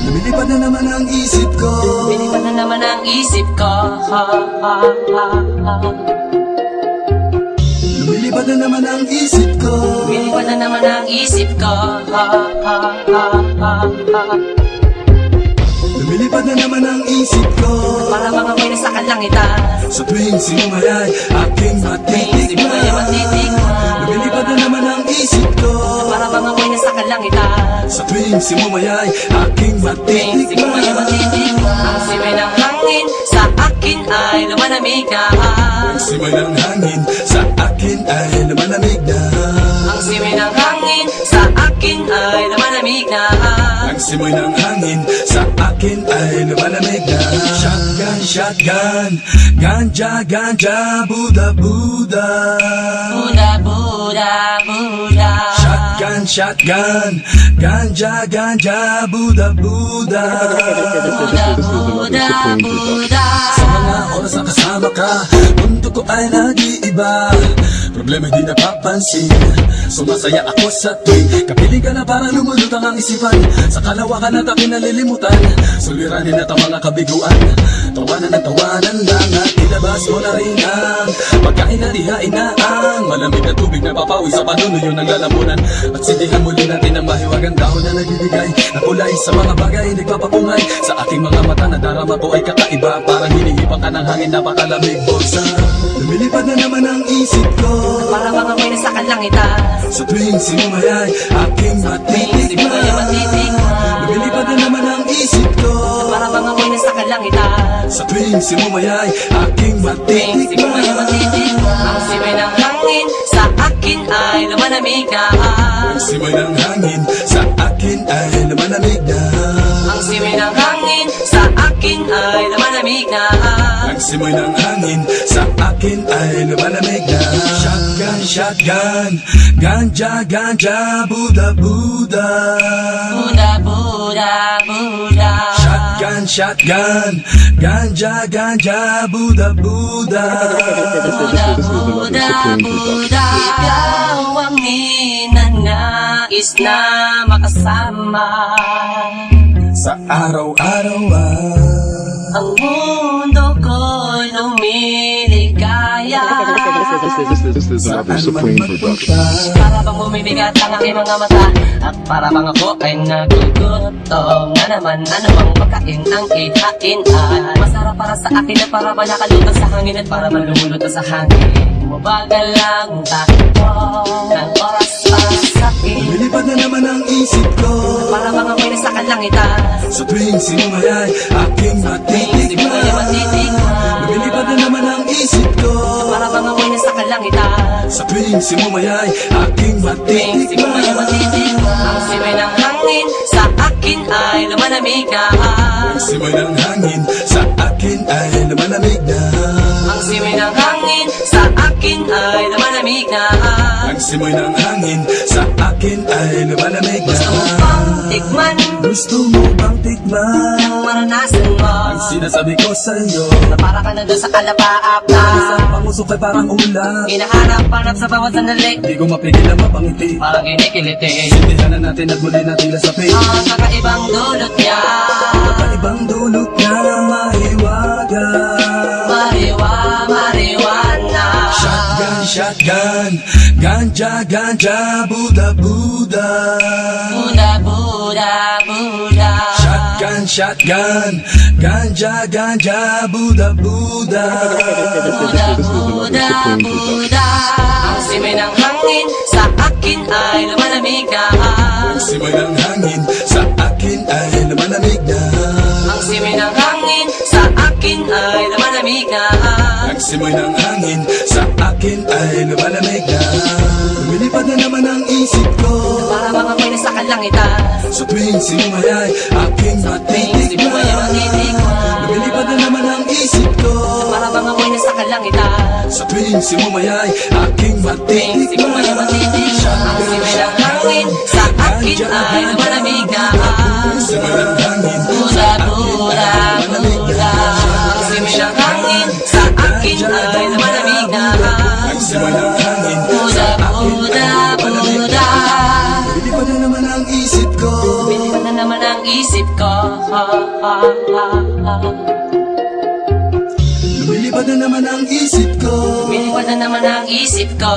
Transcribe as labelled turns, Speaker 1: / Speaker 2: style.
Speaker 1: Lumilipad na naman ang isip ko.
Speaker 2: Lumilipad na naman ang isip ko.
Speaker 1: Lumilipad na naman ang isip ko.
Speaker 2: Lumilipad na naman ang isip ko.
Speaker 1: Lumilipad na naman ang isip ko.
Speaker 2: Para bang ako'y nasa kalangitan.
Speaker 1: Sa tuwing sinumay ay aking matitikman. Lumilipad na naman ang isip ko.
Speaker 2: Para bang ako'y nasa kalangitan.
Speaker 1: Sa tuwing simumay ay aking matitikman.
Speaker 2: Ang simay ng hangin sa akin ay lumalamig na.
Speaker 1: Ang simay ng hangin sa akin ay lumalamig na.
Speaker 2: Ang simay ng hangin sa akin ay lumalamig na.
Speaker 1: Ang simoy ng hangin sa akin ay lumalamig na. Shotgun, shotgun, ganja, ganja, Buddha, Buddha.
Speaker 2: Buddha, Buddha, Buddha.
Speaker 1: Shotgun, shotgun, ganja, ganja, Buddha, Buddha.
Speaker 2: Buddha, Buddha, Buddha.
Speaker 1: Sa mga oras na kasama ka, mundo ko ay nag-iiba. Problema'y di napapansin. Sumasaya ako sa tuwing kapiling ka na parang lumulutang ang isipan. Sa kalawakan at aking nalilimutan, suliranin at ang mga kabiguan. Tawanan at tawanan lang at ilabas mo na rin ang pagkain at ihain na ang malamig na tubig na papawi sa panunuyo ng lalamunan. At sindihan muli natin ang mahiwagang dahon na nagbibigay na kulay sa mga bagay nagpapapungay. Sa aking mga mata na darama ko ay kakaiba, parang hinihipang ka ng hangin, napakalamig bulsa. Lumilipad na naman ang isip ko.
Speaker 2: Para bang ako'y nasa kalangitan.
Speaker 1: Sa tuwing sinumay ay aking matitikman. Lumilipad na naman ang isip ko.
Speaker 2: Para bang ako'y nasa kalangitan.
Speaker 1: Sa tuwing simumay ay aking matitikman.
Speaker 2: Ang simay ng hangin sa akin ay lumalamig na.
Speaker 1: Ang simay ng hangin sa akin ay lumalamig na.
Speaker 2: Ang simay ng hangin sa akin ay lumalamig na.
Speaker 1: Ang simoy ng hangin sa akin ay lumalamig na. Shotgun, shotgun, ganja, ganja, Buddha, Buddha.
Speaker 2: Buddha, Buddha, Buddha.
Speaker 1: Shotgun, shotgun, ganja, ganja, Buddha, Buddha.
Speaker 2: Buddha, Buddha, Buddha. Ikaw ang ninanais na makasama.
Speaker 1: Sa araw-araw
Speaker 2: Ang mundo ko'y lumiligaya.
Speaker 3: This is another Supreme production.
Speaker 2: Para bang bumibigat ang aking mga mata, at para bang ako ay nagugutom na naman. Ano bang pagkain ang ihain ay masarap para sa akin, at para ba nakalutang sa hangin, at para man lumulutang sa hangin. Mabagal lang takbo ng oras para sa akin.
Speaker 1: lumilipad na naman ang isip ko.
Speaker 2: Para bang ako'y nasa kalangitan.
Speaker 1: Sa tuwing sinumay ay aking matitikman. Lumilipad na naman ang isip ko.
Speaker 2: Para bang ako'y nasa kalangitan.
Speaker 1: Sa tuwing simumay ay aking matitikman.
Speaker 2: Ang simay ng hangin sa akin ay lumalamig na.
Speaker 1: Ang simoy ng hangin sa akin ay lumalamig na.
Speaker 2: Ang simay ng hangin sa akin ay lumalamig na.
Speaker 1: Ang simoy ng hangin sa akin ay lumalamig na.
Speaker 2: Gusto mo bang tikman
Speaker 1: Gusto mo bang tikman
Speaker 2: ang maranasan mo?
Speaker 1: ang sinasabi ko sa'yo?
Speaker 2: Na para ka na doon sa kalapaap na
Speaker 1: Isang pangusok ay parang ulan.
Speaker 2: hinahanap-hanap sa bawat sandali.
Speaker 1: Di ko mapigil ang mapangiti.
Speaker 2: Parang kinikiliti.
Speaker 1: Sindihan na natin at muli natin lasapin.
Speaker 2: Ang kakaibang dulot niya.
Speaker 1: Kakaibang dulot niya mahiwaga.
Speaker 2: Mariwana.
Speaker 1: Shotgun, shotgun, ganja, ganja, Buddha, Buddha.
Speaker 2: Buddha, Buddha, Buddha.
Speaker 1: Shotgun, shotgun, ganja, ganja, Buddha, Buddha.
Speaker 2: Buddha, Buddha, Buddha. Ang simay ng hangin sa akin ay lumalamig na.
Speaker 1: Ang simoy ng hangin sa akin ay lumalamig na.
Speaker 2: Ang simay ng hangin sa akin ay lumalamig na.
Speaker 1: Ang simoy ng hangin sa akin ay lumalamig na. Lumilipad na naman ang isip ko,
Speaker 2: Para mga ako'y nasa kalangitan.
Speaker 1: sa tuwing sinumayay aking matitikman. Lumilipad na naman ang isip ko,
Speaker 2: Para bang ako'y nasa kalangitan.
Speaker 1: sa tuwing sinumayay aking matitikman.
Speaker 2: Ang simoy ng hangin sa akin ay lumalamig na.
Speaker 1: Simoy ng hangin
Speaker 2: Buda, buda, buda. Ang simoy ng hangin sa akin ay lumalamig na.
Speaker 1: ang simoy ng hangin
Speaker 2: Buda, buda, buda.
Speaker 1: lumilipad na naman ang isip ko,
Speaker 2: Pinipad na naman ang isip ko.
Speaker 1: lumilipad na naman ang isip ko.
Speaker 2: Pinipad na naman ang isip ko.